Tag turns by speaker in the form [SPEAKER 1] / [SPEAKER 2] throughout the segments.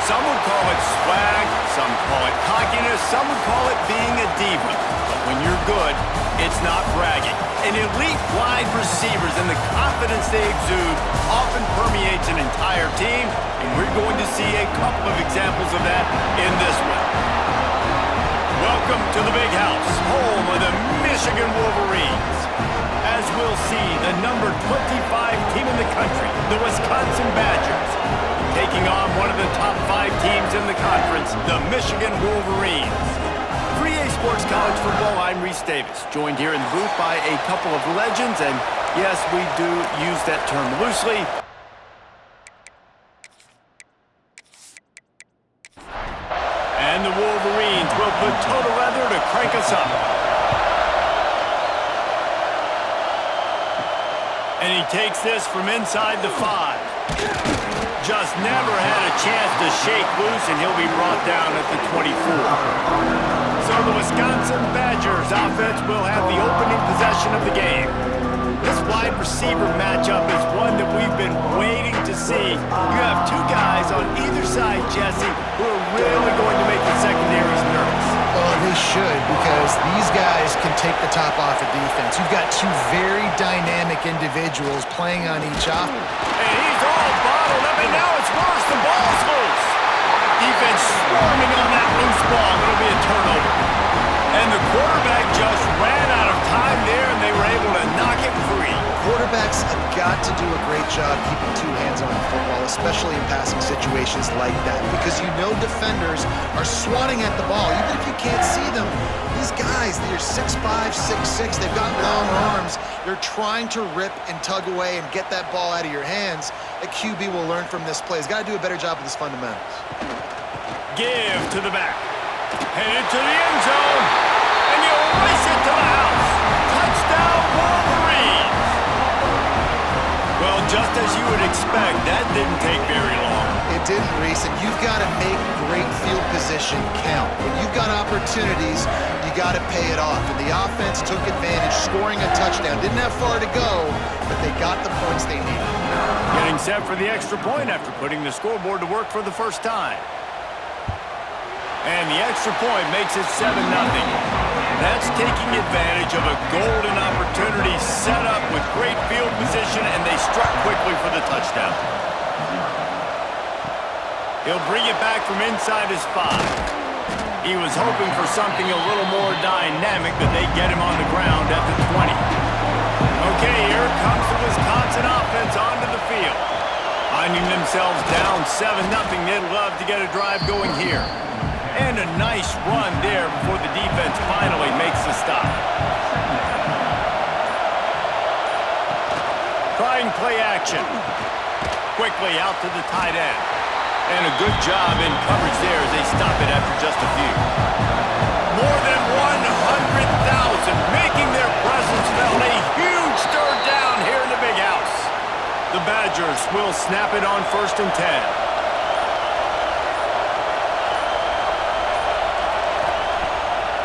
[SPEAKER 1] Some would call it swag, some call it cockiness, some would call it being a diva. But when you're good, it's not bragging. And elite wide receivers and the confidence they exude often permeates an entire team, and we're going to see a couple of examples of that in this one. Welcome to the Big House, home of the Michigan Wolverines. As we'll see, the number 25 team in the country, the Wisconsin Badgers, taking on one of the top 5 teams in the conference, the Michigan Wolverines. 3A Sports College Football, I'm Reese Davis, joined here in the booth by a couple of legends, and yes, we do use that term loosely. And the Wolverines will put total leather to crank us up. And he takes this from inside the 5. Just never had a chance to shake loose, and he'll be brought down at the 24. So the Wisconsin Badgers offense will have the opening possession of the game. This wide receiver matchup is one that we've been waiting to see. You have two guys on either side, Jesse, who are really going to make the secondaries nervous.
[SPEAKER 2] Well, they should, because these guys can take the top off of defense. You've got two very dynamic individuals playing on each offense.
[SPEAKER 1] And he's all bottled up, and now it's worse. The ball's loose. Defense swarming on that loose ball. It'll be a turnover. And the quarterback just ran out of time there, and they were able to knock it free.
[SPEAKER 2] Quarterbacks have got to do a great job keeping two hands on the football, especially in passing situations like that, because you know defenders are swatting at the ball. Even if you can't see them, these guys, they're 6'5", 6'6", they've got long arms. They're trying to rip and tug away and get that ball out of your hands. A QB will learn from this play. He's got to do a better job with his fundamentals.
[SPEAKER 1] Give to the back. Headed to the end zone. And you race it to the house. Touchdown, Wolverines. Well, just as you would expect, that didn't take very long.
[SPEAKER 2] It didn't, Reese, and you've got to make great field position count. When you've got opportunities, you got to pay it off. And the offense took advantage, scoring a touchdown. Didn't have far to go, but they got the points they needed.
[SPEAKER 1] Getting set for the extra point after putting the scoreboard to work for the first time. And the extra point makes it 7-0. That's taking advantage of a golden opportunity set up with great field position, and they struck quickly for the touchdown. He'll bring it back from inside his 5. He was hoping for something a little more dynamic, but they get him on the ground at the 20. Okay, here comes the Wisconsin offense onto the field. Finding themselves down 7-0, they'd love to get a drive going here. And a nice run there before the defense finally makes the stop. Trying play action. Quickly out to the tight end. And a good job in coverage there as they stop it after just a few. More than 100,000 making their presence felt. A huge third down here in the Big House. The Badgers will snap it on 1st and 10.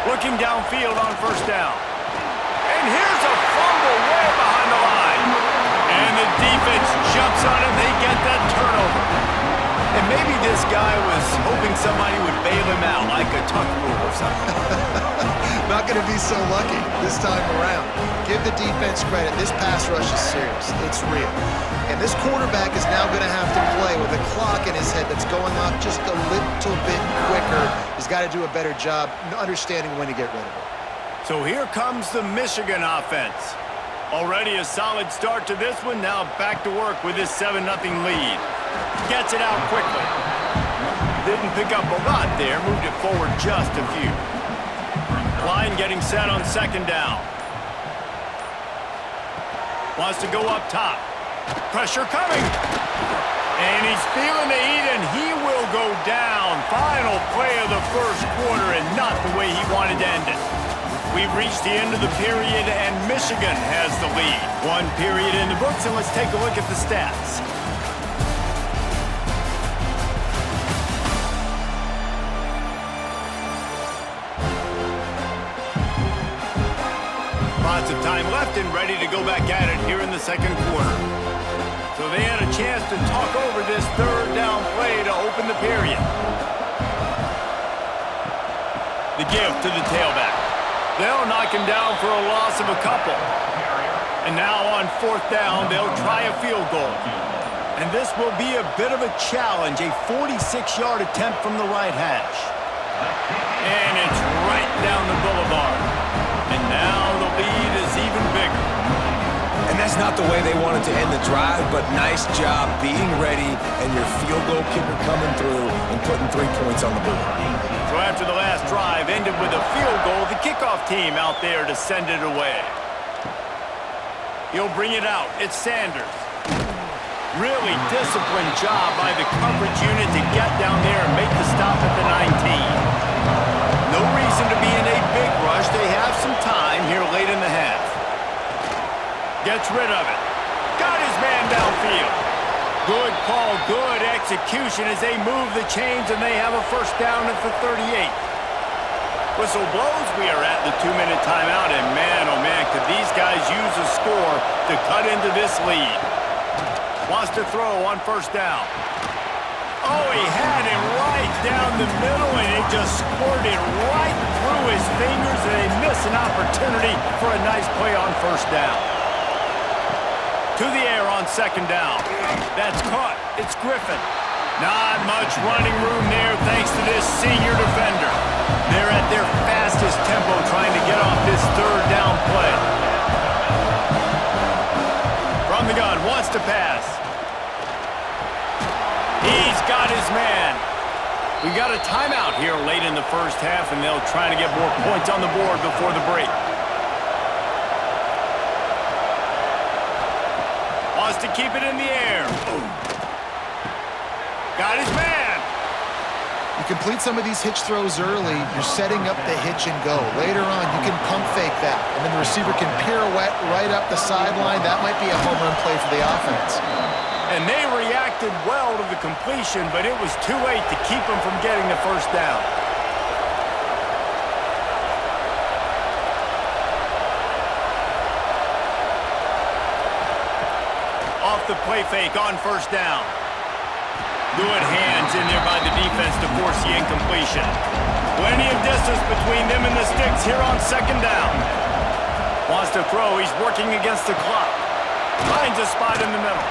[SPEAKER 1] Looking downfield on 1st down. And here's a fumble way behind the line. And the defense jumps on it. They get that turnover. And maybe this guy was hoping somebody would bail him out, like a tuck rule or something.
[SPEAKER 2] Not going to be so lucky this time around. Give the defense credit. This pass rush is serious. It's real. And this quarterback is now going to have to play with a clock in his head that's going off just a little bit quicker. He's got to do a better job understanding when to get rid of it.
[SPEAKER 1] So here comes the Michigan offense. Already a solid start to this one. Now back to work with this 7-0 lead. Gets it out quickly. Didn't pick up a lot there. Moved it forward just a few. Line getting set on 2nd down. Wants to go up top. Pressure coming. And he's feeling the heat, and he will go down. Final play of the first quarter, and not the way he wanted to end it. We've reached the end of the period, and Michigan has the lead. 1 period in the books, and let's take a look at the stats. Lots of time left and ready to go back at it here in the 2nd quarter. So So they had a chance to talk over this third down play to open the period. The give to the tailback. They'll knock him down for a loss of a couple. And now on fourth down, they'll try a field goal. And this will be a bit of a challenge, a 46-yard attempt from the right hash. And it's right down the boulevard. And now the lead is even bigger.
[SPEAKER 3] And that's not the way they wanted to end the drive, but nice job being ready and your field goal kicker coming through and putting 3 points on the board.
[SPEAKER 1] So after the last drive ended with a field goal, the kickoff team out there to send it away. He'll bring it out. It's Sanders. Really disciplined job by the coverage unit to get down there and make the stop at the 19. No reason to be in a big rush. They have some time here late in the half. Gets rid of it. Got his man downfield. Good call, good execution as they move the chains and they have a first down at the 38. Whistle blows. We are at the 2-minute timeout, and man, oh man, could these guys use a score to cut into this lead. Wants to throw on first down. Oh, he had him right down the middle, and it just squirted right through his fingers, and they miss an opportunity for a nice play on first down. To the air on second down. That's caught. It's Griffin. Not much running room there thanks to this senior defender. They're at their fastest tempo trying to get off this third down play. From the gun, wants to pass. He's got his man. We got a timeout here late in the first half, and they'll try to get more points on the board before the break. Wants to keep it in the air. Got his man.
[SPEAKER 2] You complete some of these hitch throws early, you're setting up the hitch and go. Later on, you can pump fake that, and then the receiver can pirouette right up the sideline. That might be a home run play for the offense.
[SPEAKER 1] And they reacted well to the completion, but it was too late to keep them from getting the first down. Off the play fake on first down. Good hands in there by the defense to force the incompletion. Plenty of distance between them and the sticks here on second down. Wants to throw. He's working against the clock. Finds a spot in the middle.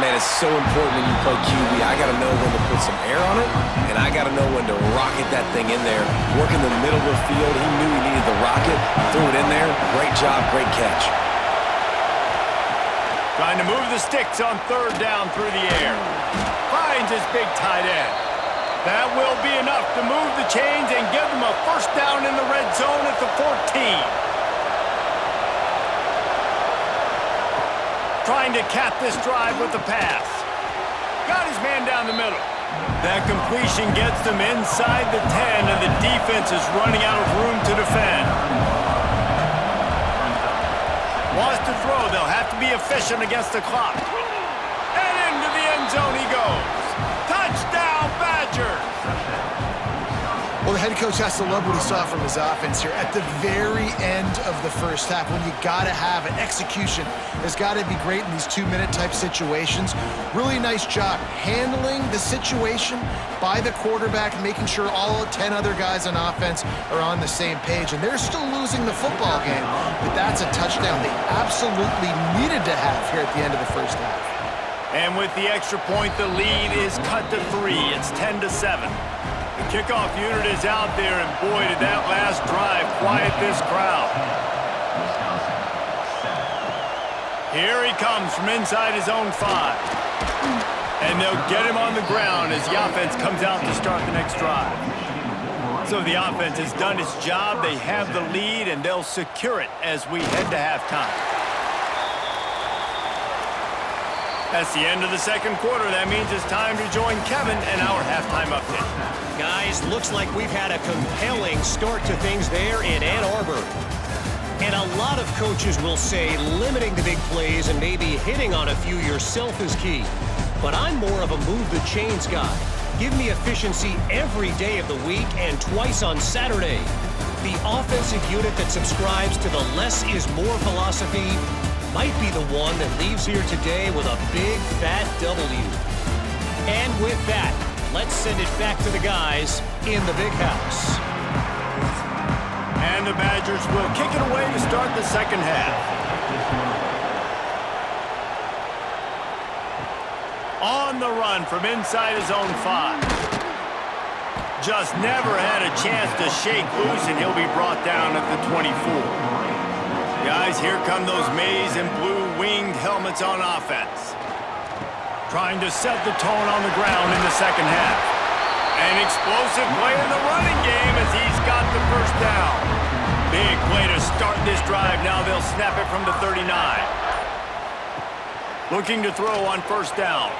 [SPEAKER 3] Man, it's so important when you play QB. I got to know when to put some air on it, and I got to know when to rocket that thing in there. Work in the middle of the field. He knew he needed the rocket. Threw it in there. Great job, great catch.
[SPEAKER 1] Trying to move the sticks on third down through the air. Finds his big tight end. That will be enough to move the chains and give them a first down in the red zone at the 14. Trying to cap this drive with the pass. Got his man down the middle. That completion gets them inside the 10, and the defense is running out of room to defend. Wants to throw. They'll have to be efficient against the clock. And into the end zone he goes. Touchdown, Badgers!
[SPEAKER 2] Well, the head coach has to love what he saw from his offense here at the very end of the first half. When you got to have an execution, there's got to be great in these 2-minute type situations. Really nice job handling the situation by the quarterback, making sure all 10 other guys on offense are on the same page. And they're still losing the football game, but that's a touchdown they absolutely needed to have here at the end of the first half.
[SPEAKER 1] And with the extra point, the lead is cut to 3. It's 10-7. The kickoff unit is out there, and boy, did that last drive quiet this crowd. Here he comes from inside his own 5. And they'll get him on the ground as the offense comes out to start the next drive. So the offense has done its job. They have the lead, and they'll secure it as we head to halftime. That's the end of the second quarter. That means it's time to join Kevin and our halftime update.
[SPEAKER 4] Guys, looks like we've had a compelling start to things there in Ann Arbor. And a lot of coaches will say limiting the big plays and maybe hitting on a few yourself is key. But I'm more of a move the chains guy. Give me efficiency every day of the week and twice on Saturday. The offensive unit that subscribes to the less is more philosophy might be the one that leaves here today with a big, fat W. And with that, let's send it back to the guys in the big house.
[SPEAKER 1] And the Badgers will kick it away to start the second half. On the run from inside his own 5. Just never had a chance to shake loose, and he'll be brought down at the 24. Guys, here come those maize and blue winged helmets on offense. Trying to set the tone on the ground in the second half. An explosive play in the running game as he's got the first down. Big play to start this drive. Now they'll snap it from the 39. Looking to throw on first down.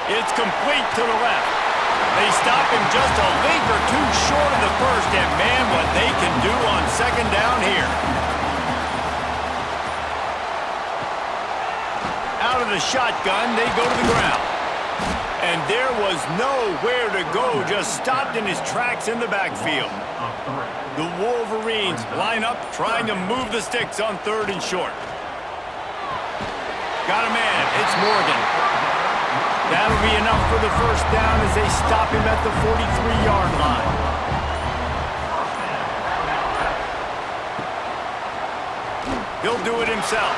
[SPEAKER 1] It's complete to the left. They stop him just a league or two short of the first, and man, what they can do on second down here. Out of the shotgun, they go to the ground. And there was nowhere to go, just stopped in his tracks in the backfield. The Wolverines line up, trying to move the sticks on third and short. Got a man, it's Morgan. That'll be enough for the first down as they stop him at the 43-yard line. He'll do it himself.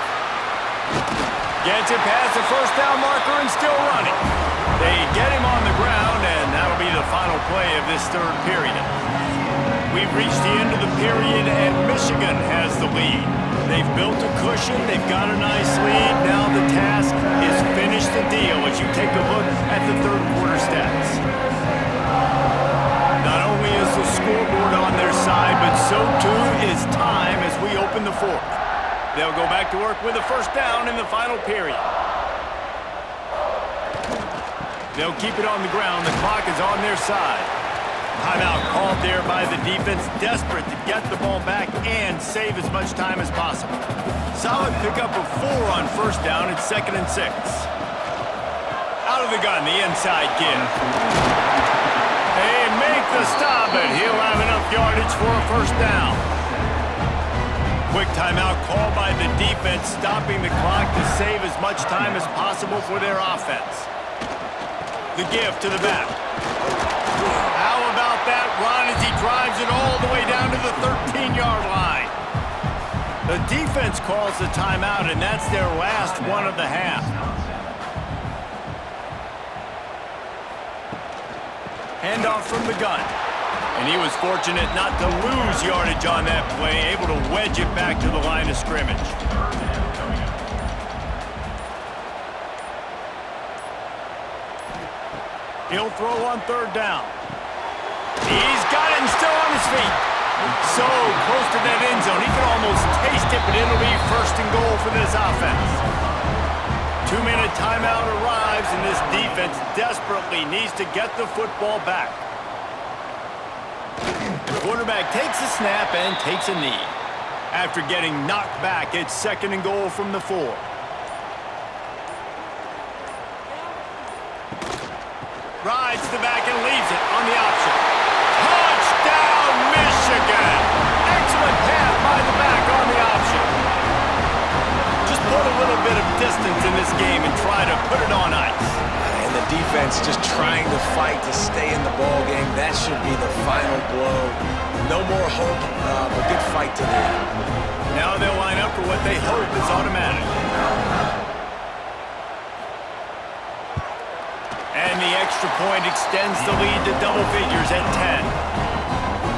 [SPEAKER 1] Gets it past the first down marker and still running. They get him on the ground, and that'll be the final play of this third period. We've reached the end of the period, and Michigan has the lead. They've built a cushion. They've got a nice lead. Now the task is finish the deal as you take a look at the third quarter stats. Not only is the scoreboard on their side, but so too is time as we open the fourth. They'll go back to work with a first down in the final period. They'll keep it on the ground. The clock is on their side. Timeout called there by the defense, desperate to get the ball back and save as much time as possible. Solid pickup of 4 on first down. It's 2nd and 6. Out of the gun, the inside give. They make the stop, but he'll have enough yardage for a first down. Quick timeout called by the defense, stopping the clock to save as much time as possible for their offense. The give to the back. How about that run as he drives it all the way down to the 13-yard line? The defense calls the timeout, and that's their last one of the half. Handoff from the gun. And he was fortunate not to lose yardage on that play, able to wedge it back to the line of scrimmage. He'll throw on third down. He's got it and still on his feet. So close to that end zone. He can almost taste it, but it'll be first and goal for this offense. 2-minute timeout arrives, and this defense desperately needs to get the football back. The quarterback takes a snap and takes a knee. After getting knocked back, it's 2nd and goal from the 4. Rides the back and leaves it on the option. Touchdown, Michigan! Excellent pass by the back on the option. Just put a little bit of distance in this game and try to put it on ice.
[SPEAKER 3] And the defense just trying to fight to stay in the ball game. That should be the final blow. No more hope, but good fight to the end.
[SPEAKER 1] Now they'll line up for what they hope is automatic. And the extra point extends the lead to double figures at 10.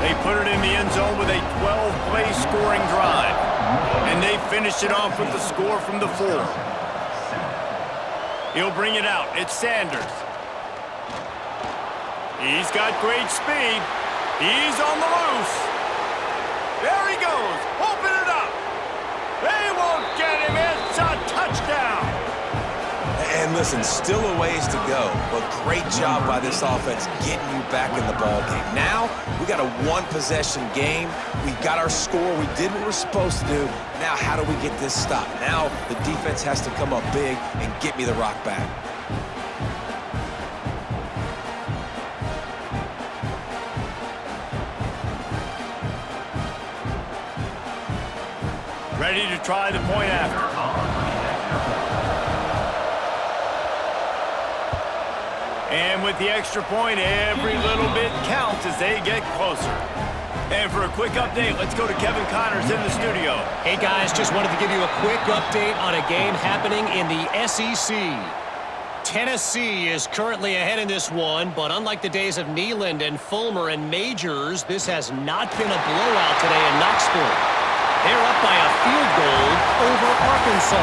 [SPEAKER 1] They put it in the end zone with a 12-play scoring drive. And they finished it off with the score from the 4. He'll bring it out. It's Sanders. He's got great speed. He's on the loose. There he goes. Open it up. They won't get him. It's a touchdown.
[SPEAKER 3] And listen, still a ways to go, but great job by this offense getting you back in the ball game. Now, we got a one-possession game. We got our score. We did what we're supposed to do. Now, how do we get this stopped? Now, the defense has to come up big and get me the rock back.
[SPEAKER 1] Ready to try the point after. And with the extra point, every little bit counts as they get closer. And for a quick update, let's go to Kevin Connors in the studio.
[SPEAKER 4] Hey, guys, just wanted to give you a quick update on a game happening in the SEC. Tennessee is currently ahead in this one, but unlike the days of Neyland and Fulmer and Majors, this has not been a blowout today in Knoxville. They're up by a field goal over Arkansas.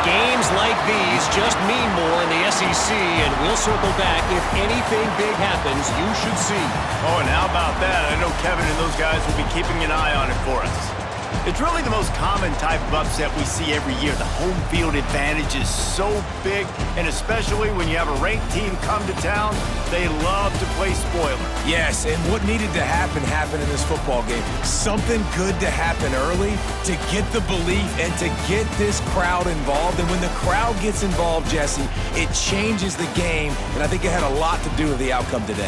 [SPEAKER 4] Games like these just mean more in the SEC, and we'll circle back. If anything big happens, you should see.
[SPEAKER 1] Oh, and how about that? I know Kevin and those guys will be keeping an eye on it for us. It's really the most common type of upset we see every year. The home field advantage is so big, and especially when you have a ranked team come to town, they love to play spoiler.
[SPEAKER 3] Yes, and what needed to happen happened in this football game. Something good to happen early to get the belief and to get this crowd involved. And when the crowd gets involved, Jesse, it changes the game, and I think it had a lot to do with the outcome today.